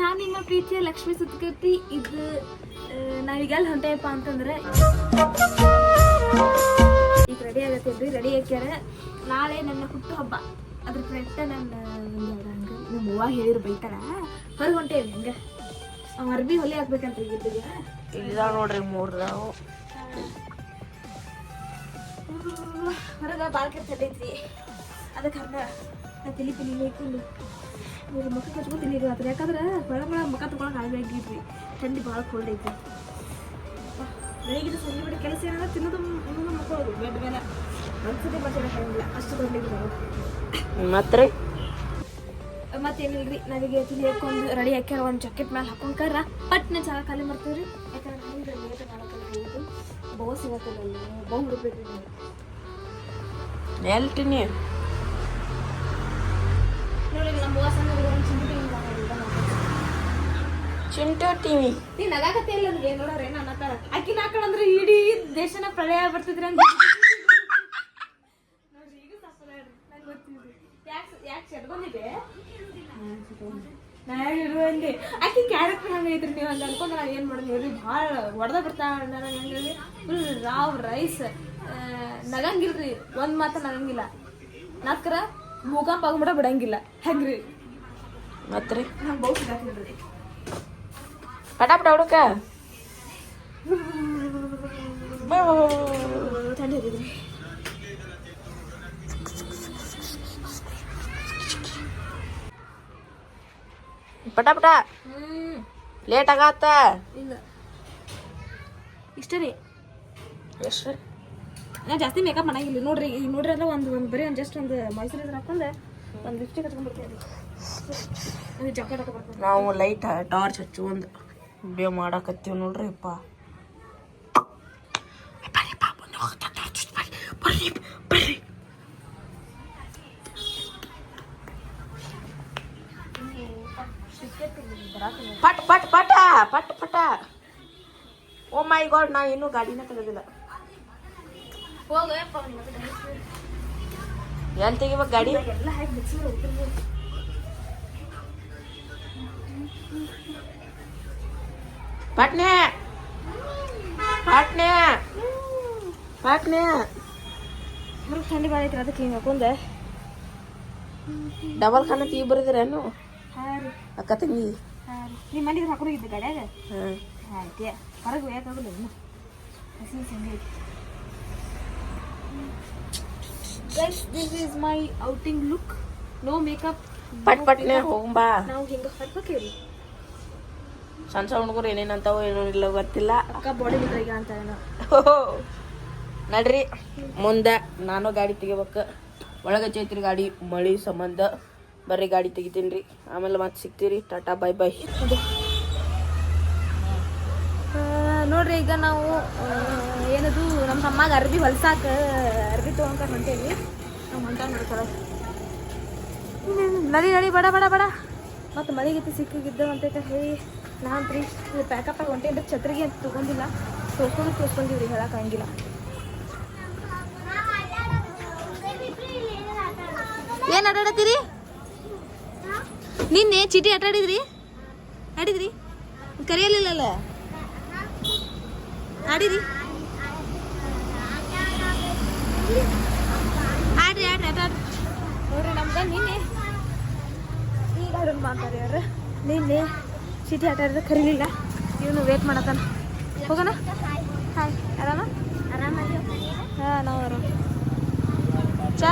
ನಾನು ನಿಮ್ಮ ಪ್ರೀತಿಯ ಲಕ್ಷ್ಮೀ ಸುತ್ತಕಟ್ಟಿ. ಇದು ನಾವೀಗ ಅಲ್ಲಿ ಹೊಂಟೇಯಪ್ಪ ಅಂತಂದ್ರೆ ಈಗ ರೆಡಿ ಆಗತ್ತೇನ್ರಿ. ರೆಡಿ ಹಾಕ್ಯಾರ. ನಾಳೆ ನನ್ನ ಹುಟ್ಟು ಹಬ್ಬ. ಅದ್ರ ಫ್ರೆಂಡ್ ನನ್ನ ಹಂಗೆ ನಿಮ್ಮ ಅವ್ವ ಹೇಳಿರು ಬೈತಾಳ. ಹೊರಗೆ ಹೊಂಟೇವಿ ಹಂಗೆ. ಅವ್ ಅರ್ಬಿ ಹೊಲಿ ಹಾಕ್ಬೇಕಂತ ಈಗ ಇದಾವ ನೋಡ್ರಿ 3 ನಾವು ಹೊರಗೆ ಭಾಳ ಕೆಟ್ಟೈತ್ರಿ. ಅದಕ್ಕೆ ಹಂಗೆ ನಾ ತಲೆ ಹಾಕೊಂಡು ನೀವು ಮುಖ ಕಚ್ಕೊತೀನಿ ಅದ್ರ. ಯಾಕಂದ್ರೆ ಬಳ ಮುಖ ತಗೊಳಕ್ಕೆ ಆಗಿದ್ರಿ. ಥಂಡಿ ಭಾಳ ಕೋಲ್ಡ್ ಐತಿ. ಬೆಳಿಗ್ಗೆ ಸಂಜೆ ಬಿಟ್ಟು ಕೆಲಸ ಏನಾದ್ರೆ ತಿನ್ನೋದು ಇನ್ನೊಂದು ಮಕ್ಕಳು ಬೆಡ್ ಮೇಲೆ ಒಂದ್ಸತಿ ಮಾತಾಡೋಕ್ಕಾಗಿಲ್ಲ. ಅಷ್ಟು ದೊಡ್ಡ ಮತ್ತೆ ಮತ್ತೇನಿಲ್ರಿ. ನನಗೆ ತಿಳಿ ಹಾಕೊಂಡು ರೆಡಿ ಹಾಕ್ಯಾರ. ಒಂದು ಜಾಕೆಟ್ ಮೇಲೆ ಹಾಕೊಂಡ್ಕಾರ ಪಟ್ನೆ ಜಾಗ ಖಾಲಿ ಮಾಡ್ತೀವಿ ರೀ. ಯಾಕಂದ್ರೆ ನಮಗೆ ಲೇಟ್ ಮಾಡೋಕೆ ಹೋಗೋದು ಬಹು ಸಿಗತ್ತಲ್ಲ. ಬಹು ಹುಡುಕ್ಬೇಕ್ರಿ ನೀವು ಎಲ್ಟಿನಿ ನೋಡಿ. ನಮ್ಮ ಅವ್ವ ಸಣ್ಣ ಚಿಂಟು ಟಿವಿ ನೀ ನಗಾಕತ್ತೆ ಇಲ್ಲ ನನಗೆ ನೋಡ್ರಿ. ನಾನು ಅನ್ನತ್ತಾಳ ಅಕ್ಕಿನ ಹಾಕೊಂಡ್ರೆ ಇಡೀ ದೇಶನ ಪ್ರಳಯ ಬರ್ತಿದ್ರೆ ಅಂತ ನೋಡ್ರಿ. ಈಗ ಸಾಕಲ್ಲ ನಂಗೆ ಗೊತ್ತಿದ್ರಿ. ಯಾಕೆ ಚಟ್ಕೊಂಡಿದೆ ನಾ ಇರುವಂಗೆ ಆಕಿ ಕ್ಯಾರೆಕ್ಟರ್ ಹಂಗೆ ಐತ್ರಿ. ನೀವು ಹಂಗೆ ಅನ್ಕೊಂಡು ನಾನು ಏನು ಮಾಡೋದು ಹೇಳ್ರಿ. ಭಾಳ ಹೊಡೆದ ಬಿಡ್ತಾಳೆ. ನಾನು ಹೆಂಗೆ ಫುಲ್ ರಾವ್ ರೈಸ್ ನಗಂಗಿಲ್ರಿ. ಒಂದು ಮಾತ್ರ ನಗಂಗಿಲ್ಲ. ನಾಲ್ಕರ ಭೂಕಂಪ ಆಗ್ಬಿಡ ಬಿಡಂಗಿಲ್ಲ. ಹೆಂಗ್ರಿ ಮತ್ತೆ ನಂಗೆ ಬಹು ಸಿಗಾಕಿಲ್ರಿ. ಪಟಾಪಟ ಹುಡುಕ ಥಂಡಿ ಇದ್ರಿ. ಪಟಾಪಟ ಲೇಟ್ ಆಗತ್ತ. ಇಲ್ಲ ಇಷ್ಟ ರೀ. ಎಷ್ಟು ನಾ ಜಾಸ್ತಿ ಮೇಕಪ್ ಮಾಡಂಗಿಲ್ಲ ನೋಡ್ರಿ. ಈಗ ನೋಡ್ರಿ ಅಲ್ಲ ಒಂದು ಬರೀ ಒಂದು ಜಸ್ಟ್ ಒಂದು ಮಾಯ್ಶ್ಚರೈಸರ್ ಹಾಕೊಂಡು ಒಂದು ಲಿಪ್ಸ್ಟಿಕ್ ಹಚ್ಕೊಂಡ್ಬರ್ತೀವಿ. ಅದು ಜಾಕೆಟ್ ಹಾಕೊಂಡ್ಬರ್ತೀವಿ. ನಾವು ಲೈಟ್ ಟಾರ್ಚ್ ಹಚ್ಚು ಒಂದು ವಿಡಿಯೋ ಮಾಡಕತ್ತೀವಿ ನೋಡ್ರಿ. ಅಪ್ಪ ಪಟ್ ಪಟ್ ಪಟ ಪಟ್ ಪಟ. ಓ ಮೈ ಗಾಡ್, ನಾ ಇನ್ನೂ ಗಾಡಿನ ತೆಗೆದಿಲ್ಲ. ಎಲ್ಲಿ ತೆಗಿಬೇಕು ಗಾಡಿ? ಎಲ್ಲ ಹಾಕಿ ಮಿಕ್ಸಿ ಹೋಗ್ತೀನಿ. ಪಟ್ನೆ ಪಟ್ನೆ ಪಟ್ನೆ. ಹೊರಗೆ ಥಂಡಿ ಭಾಳ ಐತ್ರಿ. ಅದಕ್ಕೆ ಹಿಂಗೆ ಹಾಕೊಂಡೆ. ಡಬಲ್ ಖಾನ ತೀ ಬರಿದಿರೇನು ಹಾಂ ರೀ. ಅಕ್ಕ ತಂಗಿ? ಹಾಂ ರೀ. ನಿಮ್ಮ ಮನೆಗೆ ಹಾಕೊಂಡಿದ್ದೆ ಗಾಡ್ಯಾಗ? ಹಾಂ ಆಯ್ತು. ಹೊರಗೆ ಯಾಕಾಗಲ್ಲ ಇನ್ನು ಹಸಿ ಸಂಡಿ ಐತಿ. Guys, this is my outing look. No makeup. ಪಟ್ ಪಟ್ನೆ ಹೋಗ್ಬಾ. ನಾವು ಹಿಂಗೆ ಹಾಕ್ಬೇಕೇರಿ. ಸಣ್ಣ ಸಣ್ಣ ಹುಡುಗರು ಏನೇನಂತಾವ ಏನೋ ಇಲ್ಲ ಗೊತ್ತಿಲ್ಲ. ಅಕ್ಕ ಬಾಡಿ ಬಿಲ್ಡರ್ ಈಗ ಅಂತ ಏನೋ. ನಡ್ರಿ ಮುಂದೆ ನಾನು ಗಾಡಿ ತೆಗಿಬೇಕು. ಒಳಗೆ ಚೈತ್ರಿ ಗಾಡಿ ಮಳಿ ಸಂಬಂಧ ಬರ್ರಿ ಗಾಡಿ ತೆಗಿತೀನಿ ರೀ. ಆಮೇಲೆ ಮತ್ತೆ ಸಿಗ್ತೀರಿ. Tata bye bye. ನೋಡ್ರಿ ಈಗ ನಾವು ಏನದು ನಮ್ಮ ತಮ್ಮಾಗ ಅರ್ಬಿ ಹೊಲ್ಸಾಕ ಅರ್ಬಿ ತೊಗೊಂಡ್ಕ ಹೊಂಟೇವಿ. ನಾವು ಹೊಂಟ ನೋಡ್ತಾರ ನಡಿ ನಡಿ ಬಡ ಬಡ ಬಡ. ಮತ್ತು ಮಳೆಗಿತ್ತು ಸಿಕ್ಕಿಗಿದ್ದವು ಅಂತೈತೆ ಹೇಳಿ ನಾನು ರೀ ಪ್ಯಾಕಪ್ ಆಗಿ ಹೊಂಟೇನ್ರಿ. ಛತ್ರಿಗೆ ಅಂತ ತೊಗೊಂಡಿಲ್ಲ. ತೋರ್ಸ್ಕೊಂಡಿವ್ರಿ. ಹೇಳೋಕ್ಕಾಗಿಲ್ಲ. ಏನು ಆಟಾಡತ್ತೀರಿ? ನಿನ್ನೆ ಚೀಟಿ ಆಟಾಡಿದ್ರಿ? ಕರೆಯಲಿಲ್ಲಲ್ಲ. ಆಡಿರಿ ಆಡ್ರಿ ಆಡ್ರಿ ಆಟ ಆಡ್ರಿ. ನೋಡ್ರಿ ನಮ್ಗೆ ನಿನ್ನೆ ಈಗ ಆಡೋಣ ಮಾಡ್ತಾರೆ ಅವ್ರು. ನಿನ್ನೆ ಚೀಟಿ ಆಟ ಆಡಿದ್ರೆ ಕರೀಲಿಲ್ಲ. ಇವನು ವೇಟ್ ಮಾಡತ್ತಾನ. ಹೋಗೋಣ. ಹಾಯ್, ಆರಾಮ? ಆರಾಮಾಗಿ ಹಾಂ, ನಾವು ಆರಾಮ. ಚಾ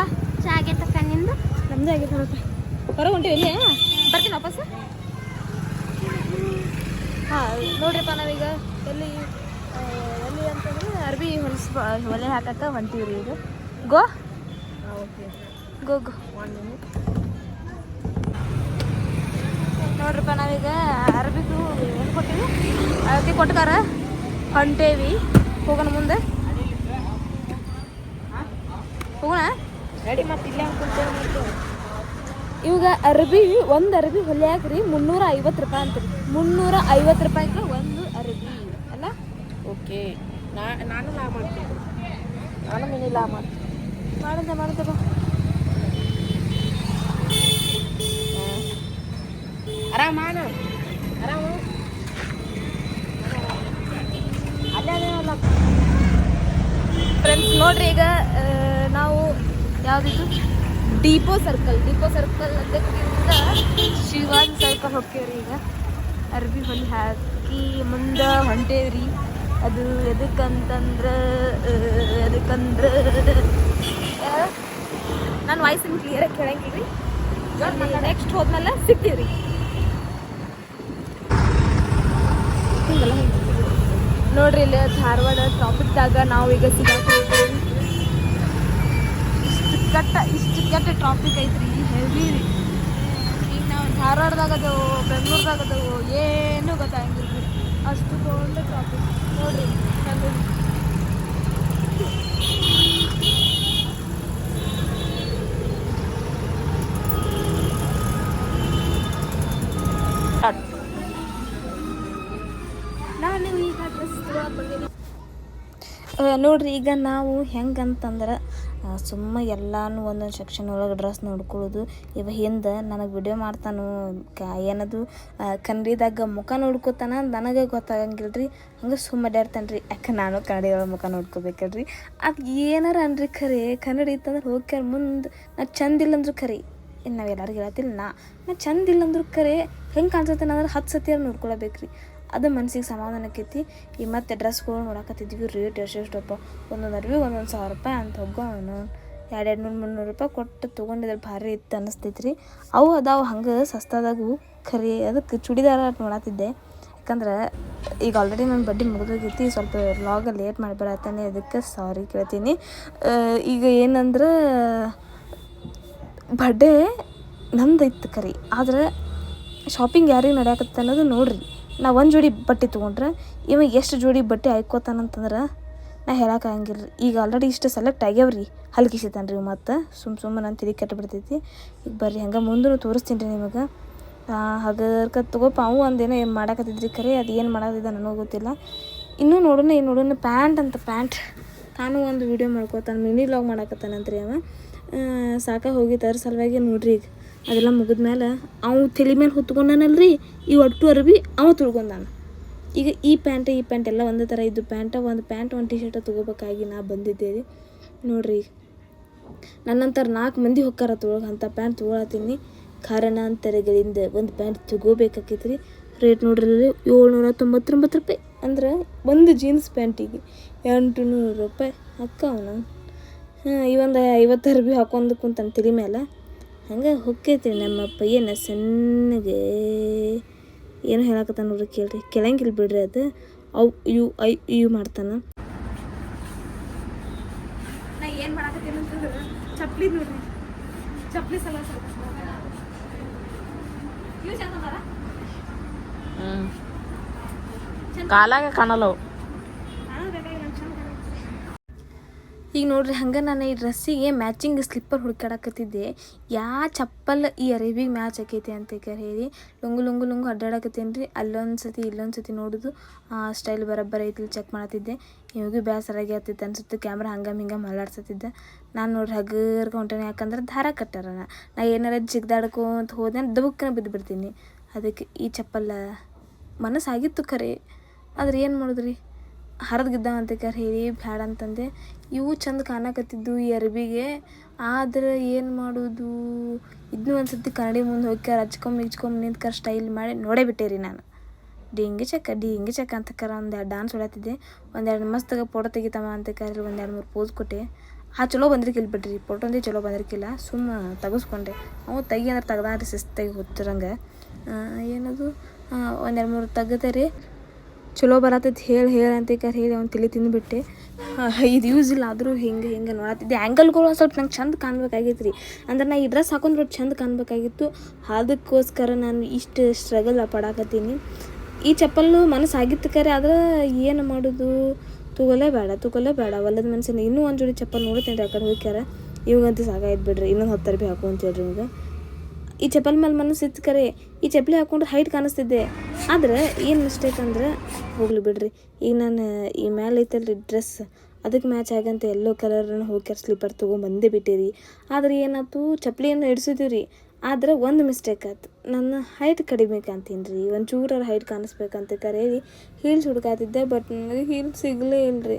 ಆಗೈತಕ್ಕ ನಿಂದು? ನಮ್ದು ಆಗೈತೆ ನೋಡಪ್ಪ. ಹೊರಗೆ ಹೊಂಟೇವಿ. ಇಲ್ಲಿ ಬರ್ತೀನಿ ವಾಪಸ್. ಹಾಂ ನೋಡ್ರಿಪ್ಪ, ನಾವೀಗ ಎಲ್ಲಿ ಅಂತಂದ್ರೆ ಅರ್ಬಿ ಹೊಲೆ ಹಾಕಕ್ಕೆ ಹೊಂಟೀವಿ ರೀ. ಈಗ ಗೋ ಓಕೆ ಗೋ ಗೋ 1 minute. ನೋಡ್ರಿಪ್ಪ, ನಾವೀಗ ಅರ್ಬಿದು ಏನು ಕೊಟ್ಟಿವಿ ಅಳತಿ ಕೊಟ್ಟಾರ. ಹೊಂಟೇವಿ. ಹೋಗೋಣ ಮುಂದೆ. ಹೋಗೋಣ ರೆಡಿ. ಮತ್ತೆ ಇಲ್ಲೇ ಕುಂತೇವೆ. ಇವಾಗ ಅರ್ಬಿ ಒಂದು ಅರ್ಬಿ ಹೊಲಿಯಾಕ್ರಿ 350 ರೂಪಾಯಿ ಅಂತೀರಿ. 350 ರೂಪಾಯಿಗೆ ಒಂದು ಅರ್ಬಿ ಅಲ್ಲ? ಓಕೆ. ನಾನು ಲಾ ಮಾಡ್ತೀನಿ. ನಾನು ಮಿನಿ ಲಾ ಮಾಡ್ತೀನಿ. ಮಾಡುತ್ತೆ ಬಾ. ಆರಾಮಾನ ಫ್ರೆಂಡ್ಸ್ ನೋಡ್ರಿ ಈಗ ನಾವು ಯಾವುದಿದು ಡಿಪೋ ಸರ್ಕಲ್ ಅದಕ್ಕಿಂತ ಶಿವಾಜಿ ಸರ್ಕಲ್ ಹೋಗ್ತೀವ್ರಿ ಈಗ ಅರ್ಬಿ ಹೊಲಿ ಹಾಕಿ ಮುಂದೆ ಹೊಂಟೇವ್ರಿ ಅದು ಎದಕ್ಕಂತಂದ್ರೆ ನಾನು ವಾಯ್ಸ್ ನಿಮ್ಗೆ ಕ್ಲಿಯರಾಗಿ ಕೇಳಂಗಿಲ್ರಿ ನೆಕ್ಸ್ಟ್ ಹೋದ್ಮೇಲೆ ಸಿಗ್ತೀವ್ರಿ ನೋಡ್ರಿ ಇಲ್ಲಿ ಧಾರವಾಡ ಟ್ರಾಫಿಕ್ದಾಗ ನಾವು ಈಗ ಸಿಗಾಕೋತೀವಿ ಇಷ್ಟು ಕೆಟ್ಟ ಟ್ರಾಫಿಕ್ ಐತ್ರಿ ಹೆವಿ ರೀ ಈಗ ನಾವು ಧಾರವಾಡದಾಗದವು ಬೆಂಗಳೂರದಾಗದವು ಏನೂ ಗೊತ್ತಾಗಂಗಿಲ್ಲ ರೀ ಅಷ್ಟು ದೊಡ್ಡ ಟ್ರಾಫಿಕ್ ನೋಡ್ರಿ ನಾನು ಈಗ ಡ್ರೆಸ್ ನೋಡ್ರಿ ಈಗ ನಾವು ಹೆಂಗಂತಂದ್ರೆ ಸುಮ್ಮ ಎಲ್ಲಾನು ಒಂದೊಂದು ಸೆಕ್ಷನ್ ಒಳಗೆ ಡ್ರೆಸ್ ನೋಡ್ಕೊಳ್ಳೋದು ಇವ ಹಿಂದೆ ನನಗೆ ವಿಡಿಯೋ ಮಾಡ್ತಾನು ಏನದು ಕನ್ನಡಿದಾಗ ಮುಖ ನೋಡ್ಕೋತಾನ ನನಗೆ ಗೊತ್ತಾಗಂಗಿಲ್ಲ ರೀ ಹಂಗೆ ಸುಮ್ಮ ಅಡ್ಯಾಡ್ತಾನೆ ರೀ ಯಾಕೆ ನಾನು ಕನ್ನಡಿ ಒಳಗೆ ಮುಖ ನೋಡ್ಕೋಬೇಕಲ್ರಿ ಅದು ಏನಾರ ಅನ್ರಿ ಖರೆ ಕನ್ನಡಿ ಇತ್ತಂದ್ರೆ ಹೋಗ್ಯಾರ ಮುಂದೆ ನಾ ಚಂದ ಇಲ್ಲ ಅಂದ್ರೆ ಖರೆ ಇನ್ನು ನಾವೆಲ್ಲರಿಗೂ ಹೇಳ್ತಿಲ್ಲ ನಾ ಚಂದ ಇಲ್ಲ ಅಂದ್ರೂ ಖರೆ ಹೆಂಗೆ ಕಾಣಿಸ್ತೇನೆ ಅಂದ್ರೆ 10 ಸತಿ ನೋಡ್ಕೊಳ್ಬೇಕು ರೀ ಅದು ಮನ್ಸಿಗೆ ಸಮಾಧಾನ ಆಕೈತಿ ಈ ಮತ್ತೆ ಡ್ರೆಸ್ಗಳು ನೋಡಕತ್ತಿದ್ವಿ ರೇಟ್ ಎಷ್ಟೆಷ್ಟಪ್ಪ ಒಂದೊಂದು ಅರ್ವಿ 1,000 ರೂಪಾಯಿ ಅಂತ ಹೋಗೋನು 200-300 ರೂಪಾಯಿ ಕೊಟ್ಟು ತೊಗೊಂಡಿದ್ರೆ ಭಾರಿ ಇತ್ತು ಅನ್ನಿಸ್ತೈತ್ರಿ ಅವು ಅದಾವು ಹಂಗೆ ಸಸ್ತಾದಾಗೂ ಖರೆ ಅದಕ್ಕೆ ಚೂಡಿದಾರ ನೋಡತ್ತಿದ್ದೆ ಯಾಕಂದ್ರೆ ಈಗ ಆಲ್ರೆಡಿ ನನ್ನ ಬಡ್ಡಿ ಮುಗಿದೋಗೈತಿ ಸ್ವಲ್ಪ ವ್ಲಾಗ ಲೇಟ್ ಮಾಡಿಬಿಡತ್ತಾನೆ ಅದಕ್ಕೆ ಸಾರಿ ಕೇಳ್ತೀನಿ ಈಗ ಏನಂದ್ರೆ ಬರ್ಡೇ ನಂದೈತೆ ಖರೆ ಆದ್ರೆ ಶಾಪಿಂಗ್ ಯಾರಿಗೆ ನಡೆಯಕತ್ತ ಅನ್ನೋದು ನೋಡ್ರಿ ನಾ ಒಂದು ಜೋಡಿ ಬಟ್ಟೆ ತೊಗೊಂಡ್ರೆ ಇವ ಎಷ್ಟು ಜೋಡಿ ಬಟ್ಟೆ ಆಯ್ಕೋತಾನಂತಂದ್ರೆ ನಾ ಹೇಳೋಕ್ಕಾಗಂಗಿಲ್ಲ ರೀ ಈಗ ಆಲ್ರೆಡಿ ಇಷ್ಟು ಸೆಲೆಕ್ಟ್ ಆಗ್ಯಾವ್ರಿ ಹಲ್ಕಿಸಿತಾನೆ ರೀ ಮತ್ತು ಸುಮ್ಮನೆ ನಾನು ತಿರುಗಿ ಕೆಟ್ಟಬಿಡ್ತೈತಿ ಈಗ ಬರ್ರಿ ಹಂಗೆ ಮುಂದೂ ತೋರಿಸ್ತೀನಿ ರೀ ನಿಮಗೆ ಹಾಗರ್ಕ ತಗೋಪ ಅವು ಒಂದೇನೋ ಏನು ಮಾಡಾಕತ್ತಿದ್ರಿ ಖರೆ ಅದು ಏನು ಮಾಡಾಕತ್ತಿದ್ದ ನನಗೂ ಗೊತ್ತಿಲ್ಲ ಇನ್ನೂ ನೋಡೋಣ ಪ್ಯಾಂಟ್ ತಾನು ಒಂದು ವೀಡಿಯೋ ಮಾಡ್ಕೋತಾನೆ ಮಿನಿ ವ್ಲಾಗ್ ಮಾಡಾಕತ್ತಾನಂತ್ರಿ ಅವ ಸಾಕಾಗಿ ಹೋಗಿತ್ತು ಅದ್ರ ಸಲುವಾಗಿ ನೋಡ್ರಿ ಈಗ ಅದೆಲ್ಲ ಮುಗಿದ್ಮೇಲೆ ಅವು ತಲೆ ಮೇಲೆ ಹೊತ್ಕೊಂಡಾನಲ್ರಿ ಈ ಒಟ್ಟು ಅರ್ಬಿ ಅವ ತುಳ್ಕೊಂಡಾನ ಈಗ ಈ ಪ್ಯಾಂಟ್ ಎಲ್ಲ ಒಂದೇ ಥರ ಇದ್ದು ಒಂದು ಟಿ ಶರ್ಟ್ ತೊಗೋಬೇಕಾಗಿ ನಾ ಬಂದಿದ್ದೆ ರೀ ನೋಡ್ರಿ ನನ್ನಂತರ 4 ಮಂದಿ ಹೊಕ್ಕಾರ ತೊಗೊಳಗೆ ಅಂಥ ಪ್ಯಾಂಟ್ ತೊಗೊಳತ್ತೀನಿ ಕಾರಣಾಂತರಗಳಿಂದ ಒಂದು ಪ್ಯಾಂಟ್ ತೊಗೋಬೇಕಾಕೈತಿ ರೀ ರೇಟ್ ನೋಡ್ರಿ 799 ರೂಪಾಯಿ ಅಂದ್ರೆ ಒಂದು ಜೀನ್ಸ್ ಪ್ಯಾಂಟಿಗೆ 800 ರೂಪಾಯಿ ಅಕ್ಕವನು ಈ ಒಂದು 50 ಅರ್ಬಿ ಹಾಕೊಂಡು ಕುಂತಾನೆ ತಲೆ ಮೇಲೆ ಹಂಗೆ ಹೊಕ್ಕೈತಿ ನಮ್ಮ ಪಯ್ಯನ ಸಣ್ಣಗೆ ಏನು ಹೇಳಕತ್ತಾನ ನೋಡ್ರಿ ಕೇಳ್ರಿ ಕೆಳಂಗಿಲ್ಲ ಬಿಡ್ರಿ ಅದು ಅವು ಇವು ಮಾಡ್ತಾನೆ ನಾ ಏನು ಮಾಡಕತ್ತೀನಿ ಅಂತಂದ್ರೆ ಚಪ್ಪಲಿ ನೋಡ್ರಿ ಚಪ್ಪಲಿ ಸಲ ಇವು ಚಂದ ಕಾಲಾಗ ಕಾಣಲ್ಲವು ಈಗ ನೋಡ್ರಿ ಹಂಗೆ ನಾನು ಈ ಡ್ರೆಸ್ಸಿಗೆ ಮ್ಯಾಚಿಂಗ್ ಸ್ಲಿಪ್ಪರ್ ಹುಡ್ಕಾಡಕತ್ತಿದ್ದೆ ಚಪ್ಪಲ್ ಈ ಅರೇಬಿಗೆ ಮ್ಯಾಚ್ ಆಕೈತಿ ಅಂತ ಹೇಳಿ ಲುಂಗು ಅಡ್ಡಾಡಕತ್ತೀನಿ ರೀ ಅಲ್ಲೊಂದು ಸತಿ ಇಲ್ಲೊಂದು ಸತಿ ನೋಡೋದು ಸ್ಟೈಲ್ ಬರೋಬ್ಬರ ಐತಿ ಚೆಕ್ ಮಾಡತ್ತಿದ್ದೆ ಇವಾಗೂ ಬೇಸರಾಗಿ ಆಗ್ತೈತೆ ಅನ್ಸುತ್ತೆ ಕ್ಯಾಮ್ರಾ ಹಿಂಗೆ ಮಳ್ಳಾಡ್ಸತ್ತಿದ್ದೆ ನಾನು ನೋಡ್ರಿ ಹಗರ್ಗೆ ಹೊಂಟೇನೆ ಯಾಕಂದ್ರೆ ದಾರ ಕಟ್ಟಾರ ನಾ ಏನಾರ ಜಿಗ್ದಾಡ್ಕೊಂತ ಹೋದೆ ದಬಕ್ಕನ ಬಿದ್ದುಬಿಡ್ತೀನಿ ಅದಕ್ಕೆ ಈ ಚಪ್ಪಲ್ಲ ಮನಸ್ಸಾಗಿತ್ತು ಖರೆ ಆದ್ರೆ ಏನು ಮಾಡಿದ್ರಿ ಹರಿದ್ಗಿದ್ದಾವ ಅಂತ ಹೇಳಿ ಬ್ಯಾಡ ಅಂತಂದೆ ಇವು ಚಂದ ಕಾಣಕತ್ತಿದ್ದು ಈ ಅರ್ಬಿಗೆ ಆದ್ರೆ ಏನು ಮಾಡೋದು ಇದನ್ನೂ ಒಂದು ಸತಿ ಕನ್ನಡಿ ಮುಂದೆ ಹೋಗ್ಯಾರ ಹಚ್ಕೊಂಬ್ ನಿಂತ್ಕರ ಸ್ಟೈಲ್ ಮಾಡಿ ನೋಡೇ ಬಿಟ್ಟೆ ರೀ ನಾನು ಡಿಂಗಿ ಚಕ್ಕ ಅಂತ ಒಂದು 2 ಡಾನ್ಸ್ ಹೊಡತ್ತಿದ್ದೆ 1-2 ಮಸ್ತಾಗ ಫೋಟೋ ತೆಗಿತಮ್ಮ ಅಂತ ಕರೀಲಿ 2-3 ಪೋಸ್ ಕೊಟ್ಟೆ ಚಲೋ ಬಂದಿರ್ಕಿಲ್ಲ ಬಿಡ್ರಿ ಫೋಟೋಂದೇ ಚಲೋ ಬಂದಿರ್ಕಿಲ್ಲ ಸುಮ್ಮ ತೆಗೆಸ್ಕೊಂಡೆ ಅವು ತೆಗಿ ಅಂದ್ರೆ ತೆಗ್ದಾರಿ ಶಿಸ್ತಾಗಿ ಹೊತ್ತಿರಂಗೆ ಏನದು 1-2-3 ತೆಗ್ದೆ ರೀ ಚಲೋ ಬರತ್ತೈತಿ ಹೇಳಿ ಅಂತ ಹೇಳಿ ಅವ್ನು ತಲೆ ತಿಂದುಬಿಟ್ಟೆ ಇದು ಯೂಸ್ ಇಲ್ಲ ಆದರೂ ಹಿಂಗೆ ನೋಡತ್ತಿದ್ದೆ ಆ್ಯಂಗಲ್ಗಳು ಸ್ವಲ್ಪ ನಂಗೆ ಚಂದ ಕಾಣ್ಬೇಕಾಗಿತ್ತು ರೀ ಅಂದ್ರೆ ನಾ ಈ ಡ್ರೆಸ್ ಹಾಕೊಂಡ್ರೆ ಚಂದ ಕಾಣಬೇಕಾಗಿತ್ತು ಅದಕ್ಕೋಸ್ಕರ ನಾನು ಇಷ್ಟು ಸ್ಟ್ರಗಲ್ ಪಡಾಕತ್ತೀನಿ ಈ ಚಪ್ಪಲ್ಲು ಮನಸ್ಸಾಗಿತ್ತು ಕರೆ ಆದ್ರೆ ಏನು ಮಾಡೋದು ತಗೊಳ್ಳೇ ಬೇಡ ಒಲ್ಲದ ಮನುಷ್ಯನ ಇನ್ನೂ ಒಂದು ಜೋಡಿ ಚಪ್ಪಲ್ ನೋಡ್ತೇನೆ ರೀ ಆ ಕಡೆ ಹೋಗ್ಯಾರ ಇವಾಗಂತೂ ಸಾಕಾಯ್ತು ಬಿಡ್ರಿ ಇನ್ನೊಂದು 10 ರೂಪಾಯಿ ಹಾಕು ಅಂತೇಳ್ರಿ ನಿಮ್ಗೆ ಈ ಚಪ್ಪಲ್ ಮೇಲೆ ಮನಸ್ಸಿತ್ತು ಕರೆ ಈ ಚಪ್ಪಲಿ ಹಾಕ್ಕೊಂಡ್ರೆ ಹೈಟ್ ಕಾಣಿಸ್ತಿದ್ದೆ ಆದ್ರೆ ಏನು ಮಿಸ್ಟೇಕ್ ಅಂದ್ರೆ ಹೋಗ್ಲಿ ಬಿಡ್ರಿ ಈಗ ನಾನು ಈ ಮೇಲೆ ಐತಲ್ರಿ ಡ್ರೆಸ್ ಅದಕ್ಕೆ ಮ್ಯಾಚ್ ಆಗಂತ ಎಲ್ಲೋ ಕಲರ್ನ ಹೋಗ್ಯಾರ ಸ್ಲಿಪ್ಪರ್ ತೊಗೊಂಬಂದೇ ಬಿಟ್ಟಿರಿ ಆದ್ರೆ ಏನಾಯ್ತು ಚಪ್ಪಲಿಯನ್ನು ಹಿಡ್ಸಿದ್ದೀವಿ ರೀ ಆದ್ರೆ ಒಂದು ಮಿಸ್ಟೇಕ್ ಆಯ್ತು, ನನ್ನ ಹೈಟ್ ಕಡಿಮೆ ಕಾಣ್ತೀನಿ ರೀ, ಒಂಚೂರ ಹೈಟ್ ಕಾಣಿಸ್ಬೇಕಂತ ಕರೇರಿ ಹೀಲ್ಸ್ ಹುಡ್ಕಾತಿದ್ದೆ. ಬಟ್ ನನಗೆ ಹೀಲ್ಸ್ ಸಿಗಲೇ ಇಲ್ಲರಿ.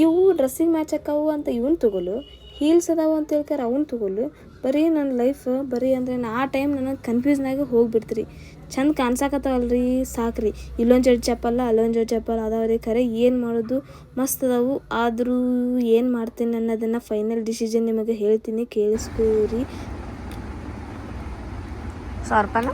ಇವು ಡ್ರೆಸ್ಸಿಗೆ ಮ್ಯಾಚ್ ಆಕಾವು ಅಂತ ಇವನು ತೊಗೊಲು, ಹೀಲ್ಸ್ ಅದಾವು ಅಂತ ಹೇಳ್ತಾರೆ ಅವ್ನು ತೊಗೊಲು. ಬರೀ ನನ್ನ ಲೈಫ್ ಬರೀ ಅಂದರೆ ಆ ಟೈಮ್ ನನಗೆ ಕನ್ಫ್ಯೂಸ್ನಾಗೆ ಹೋಗ್ಬಿಡ್ತೀರಿ. ಚಂದ ಕಾಣ್ಸಾಕತ್ತಾವಲ್ರಿ ಸಾಕ್ರಿ, ಇಲ್ಲೊಂದು ಜೋಡಿ ಚಪ್ಪಲ್ಲ ಅಲ್ಲೊಂದು ಜೋಡಿ ಚಪ್ಪಲ್ ಅದಾವ್ರಿ. ಖರೆ ಏನು ಮಾಡೋದು ಮಸ್ತ್ ಅದಾವು. ಆದರೂ ಏನು ಮಾಡ್ತೀನಿ ಅನ್ನೋದನ್ನು ಫೈನಲ್ ಡಿಸಿಷನ್ ನಿಮಗೆ ಹೇಳ್ತೀನಿ, ಕೇಳಿಸ್ಕೋರಿ. 100 ರೂಪಾಯಿನ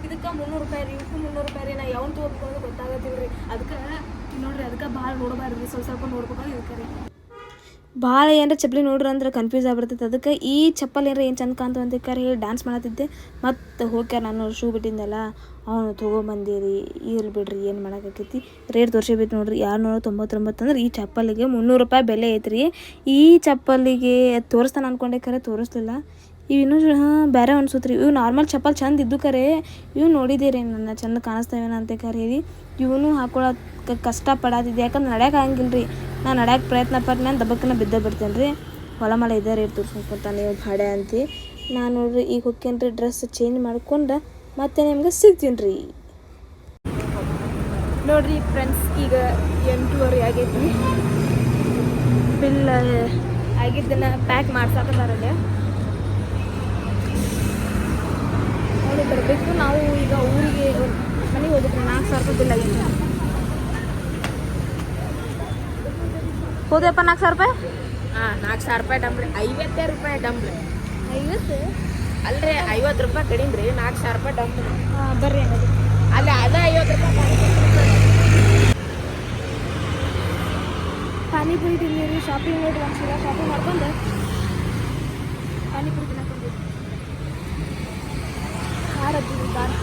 ಇದಕ್ಕೆ 300 ರೂಪಾಯಿ ರೀ, ಇವಕ್ಕೂ 300 ರೂಪಾಯಿ ರೀ. ನಾ ಯಾವನ್ ತೊಗೊಬೇಕು ಗೊತ್ತಾಗತ್ತಿಲ್ಲ ರೀ. ಅದಕ್ಕೆ ನೋಡ್ರಿ, ಅದಕ್ಕೆ ಭಾಳ ನೋಡಬಾರ್ದು, ಸ್ವಲ್ಪ ನೋಡ್ಬೇಕಂದ್ರೆ ಇದಕ್ಕೆ ರೀ. ಭಾಳ ಏನಾರ ಚಪ್ಪಲಿ ನೋಡ್ರಿ ಅಂದ್ರೆ ಕನ್ಫ್ಯೂಸ್ ಆಗ್ಬಿಡ್ತೈತೆ. ಅದಕ್ಕೆ ಈ ಚಪ್ಪಲ್ ಏನಾರ ಏನು ಚಂದ ಕಾಣ್ತು ಅಂತ ಹೇಳಿ ಡ್ಯಾನ್ಸ್ ಮಾಡತ್ತಿದ್ದೆ. ಮತ್ತು ಹೋಗ್ಯಾರ ನಾನು ಶೂ ಬಿಟ್ಟಿದ್ದೆಲ್ಲ ಅವನು ತೊಗೊಂಬಂದಿರಿ. ಇರ್ಲಿ ಬಿಡ್ರಿ, ಏನು ಮಾಡೋಕ್ಕಾಕೈತಿ. ರೇಟ್ ತೋರಿಸಬೇಕು ನೋಡ್ರಿ, 299 ಅಂದ್ರೆ ಈ ಚಪ್ಪಲಿಗೆ 300 ರೂಪಾಯಿ ಬೆಲೆ ಐತ್ರಿ. ಈ ಚಪ್ಪಲಿಗೆ ತೋರಿಸ್ತಾನೆ ಅಂದ್ಕೊಂಡೆ, ಖರೆ ತೋರಿಸ್ಲಿಲ್ಲ. ಇವು ಇನ್ನೂ ಬೇರೆ ಅನ್ಸುತ್ತೆ ರೀ. ಇವು ನಾರ್ಮಲ್ ಚಪ್ಪಲ್ ಚಂದ ಇದ್ದು ಖರೆ ಇವು ನೋಡಿದ್ದೀರಿ ನನ್ನ ಚಂದ ಕಾಣಿಸ್ತಾವೇನ ಅಂತ ಕರೀರಿ. ಇವನು ಹಾಕೊಳಕ್ಕೆ ಕಷ್ಟಪಡತ್ತಿದ್ದೆ, ಯಾಕಂದ್ರೆ ನಡ್ಯಾಕೆ ಆಗಂಗಿಲ್ಲ ರೀ. ನಾನು ನಡ್ಯಾಕೆ ಪ್ರಯತ್ನ ಪಟ್ಟು ನಾನು ದಬ್ಬಕ್ಕನ ಬಿದ್ದ ಬಿಡ್ತೇನೆ ರೀ. ಹೊಲ ಮಳೆ ಇದ್ದೇ ರೇಟ್ ತೋರಿಸ್ಕೊಂತಾನೆ ನೀವು ಭಾಡೆ ಅಂತಿ. ನಾನು ನೋಡ್ರಿ ಈಗ ಹೋಗ್ತೇನೆ ರೀ, ಡ್ರೆಸ್ ಚೇಂಜ್ ಮಾಡ್ಕೊಂಡು ಮತ್ತೆ ನಿಮ್ಗೆ ಸಿಗ್ತೀನಿ ರೀ. ನೋಡ್ರಿ ಫ್ರೆಂಡ್ಸ್, ಈಗ 8:30 ಆಗೈತಿ. ಬಿಲ್ ಆಗಿದ್ದನ್ನು ಪ್ಯಾಕ್ ಮಾಡ್ಸಾಕತ್ತಾರಲ್ಲೇ ಅವಳು ಬರಬೇಕು. ನಾವು ಈಗ ಊರಿಗೆ ಮನೆಗೆ ಹೋಗ್ಬೇಕು. 4,000 ರೂಪಾಯಿ ಬಿಲ್ ಆಗಿತ್ತು. ಹೋದಪ್ಪ 4,000 ರೂಪಾಯಿ. 4,000 ರೂಪಾಯಿ ಡಂಬ್ರಿ, 50 ರೂಪಾಯಿ ಡಂಬ್ರಿ. 50 ಅಲ್ರಿ 50 ರೂಪಾಯಿ ಕಡಿಮೆ ರೀ, 4,000 ರೂಪಾಯಿ ಡಂಬ್ರಿ. ಬರ್ರಿ ಅನ್ನೋದು ಅಲ್ಲಿ ಅದ 50 ರೂಪಾಯಿ ಪಾನಿಪುರಿ ತಿಂದಿರಿ. ಶಾಪಿಂಗ್ ನೋಡಿ ಒಂದ್ಸಲ ಶಾಪಿಂಗ್ ಮಾಡ್ಕೊಂಡು ಪಾನಿಪುರಿ ತಿನ್ನಕೊಂಡು ಹಾರದ್ದಿರಿ ಕಾರ್.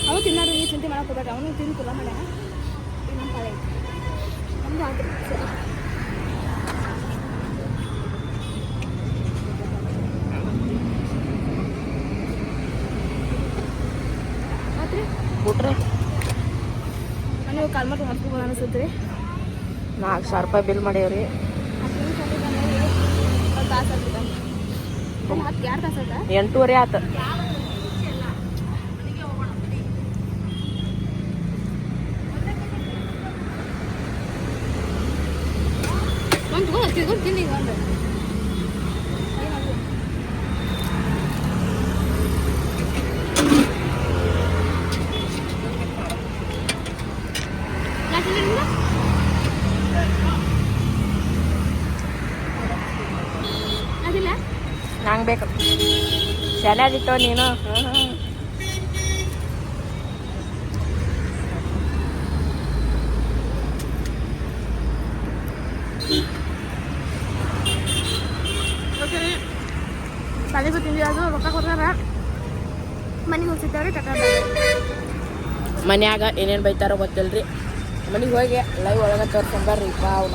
ಅವು ತಿನ್ನಾರು, ಈ ಚಿಂತೆ ಮಾಡಕ್ಕೆ ಹೋಗ್ಬೇಡ್ರಿ. ಅವನು ತಿಂತಿಲ್ಲ ಮನೆ ನಮ್ಮ ಕಾಳೆ ನಮ್ದು ಆಗ್ರಿ. ಸರಿ ಆತ್ರಿ ಬಿಟ್ರಿ ನೀವು ಕಾಲ್ಮಟ್ಟು ಮಾಡ್ಕೋಬೋದು ಅನಿಸುತ್ತೆ ರೀ. 4,000 ರೂಪಾಯಿ ಬಿಲ್ ಮಾಡೇವ್ರಿ. 10 ತಾಸು ಆಗ್ತದೆ. 2 ತಾಸು ಆಯ್ತಾ? 8:30 ಆತು. ಒಂದು ತಿನ್ನಿ ಒಂದು ಅದಿಲ್ಲ ನಂಗೆ ಬೇಕು. ಚೆನ್ನಾಗಿತ್ತು ನೀನು. ಪಾನಿಪುರಿ ತಿಂದಿ, ಅದು ರೊಕ್ಕ ಕೊಡ್ತಾರ. ಮನೆಗೆ ಹೋಗ್ತಿದ್ದಾವ್ರಿ ಟಟ ಮನ್ಯಾಗ ಏನೇನು ಬೈತಾರೋ ಗೊತ್ತಿಲ್ರಿ. ಮನೆಗೆ ಹೋಗಿ ಲೈವ್ ಒಳಗೆ ತೋರ್ಸ್ಕೊಂಬರ್ರಿ. ನಾವು